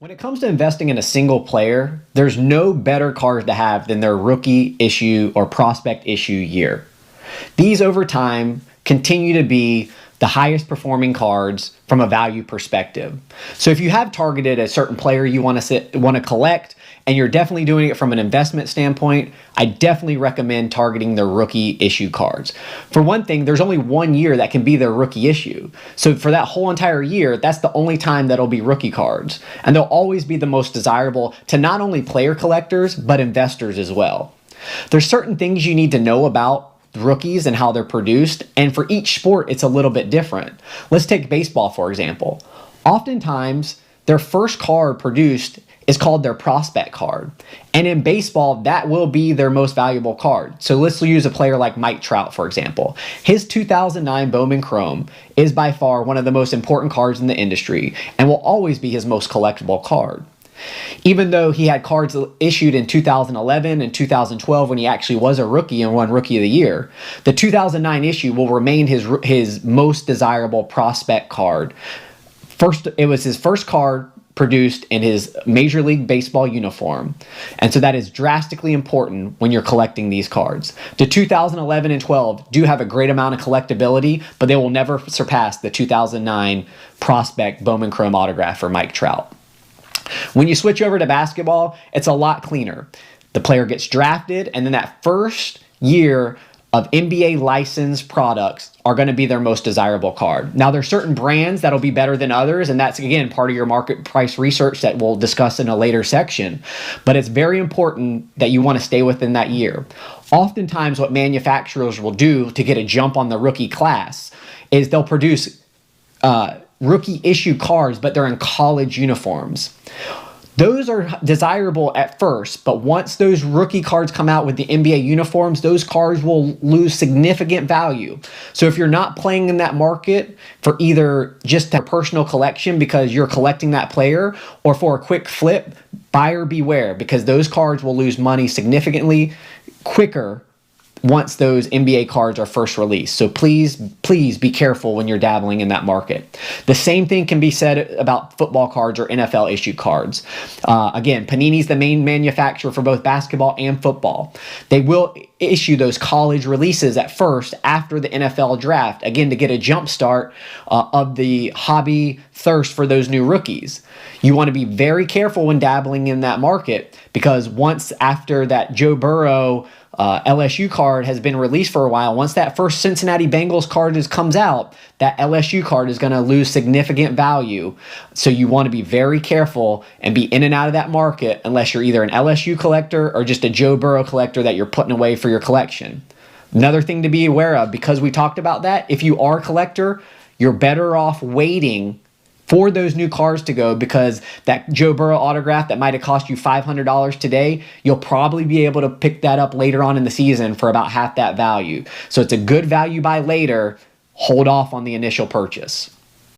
When it comes to investing in a single player, there's no better card to have than their rookie issue or prospect issue year. These over time continue to be the highest performing cards from a value perspective. So if you have targeted a certain player you want to collect, and you're definitely doing it from an investment standpoint, I definitely recommend targeting their rookie issue cards. For one thing, there's only 1 year that can be their rookie issue. So for that whole entire year, that's the only time that'll be rookie cards. And they'll always be the most desirable to not only player collectors, but investors as well. There's certain things you need to know about rookies and how they're produced, and for each sport it's a little bit different. Let's take baseball for example. Oftentimes their first card produced is called their prospect card, and in baseball that will be their most valuable card. So let's use a player like Mike Trout for example. His 2009 Bowman Chrome is by far one of the most important cards in the industry and will always be his most collectible card. Even though he had cards issued in 2011 and 2012 when he actually was a rookie and won Rookie of the Year, the 2009 issue will remain his most desirable prospect card. It was his first card produced in his Major League Baseball uniform, and so that is drastically important when you're collecting these cards. The 2011 and 12 do have a great amount of collectability, but they will never surpass the 2009 prospect Bowman Chrome autograph for Mike Trout. When you switch over to basketball, it's a lot cleaner. The player gets drafted, and then that first year of NBA licensed products are going to be their most desirable card. Now, there's certain brands that'll be better than others, and that's, again, part of your market price research that we'll discuss in a later section. But it's very important that you want to stay within that year. Oftentimes, what manufacturers will do to get a jump on the rookie class is they'll produce rookie issue cards, but they're in college uniforms. Those are desirable at first, but once those rookie cards come out with the NBA uniforms, those cards will lose significant value. So if you're not playing in that market for either just a personal collection because you're collecting that player or for a quick flip, buyer beware, because those cards will lose money significantly quicker once those NBA cards are first released. So please be careful when you're dabbling in that market. The same thing can be said about football cards or NFL issue cards. Again, Panini's the main manufacturer for both basketball and football. They will issue those college releases at first after the NFL draft, again, to get a jump start of the hobby thirst for those new rookies. You want to be very careful when dabbling in that market, because once after that Joe Burrow LSU card has been released for a while, once that first Cincinnati Bengals card comes out, that LSU card is going to lose significant value. So you want to be very careful and be in and out of that market unless you're either an LSU collector or just a Joe Burrow collector that you're putting away for your collection. Another thing to be aware of, because we talked about that, if you are a collector, you're better off waiting for those new cards to go, because that Joe Burrow autograph that might have cost you $500 today, you'll probably be able to pick that up later on in the season for about half that value. So it's a good value buy later. Hold off on the initial purchase.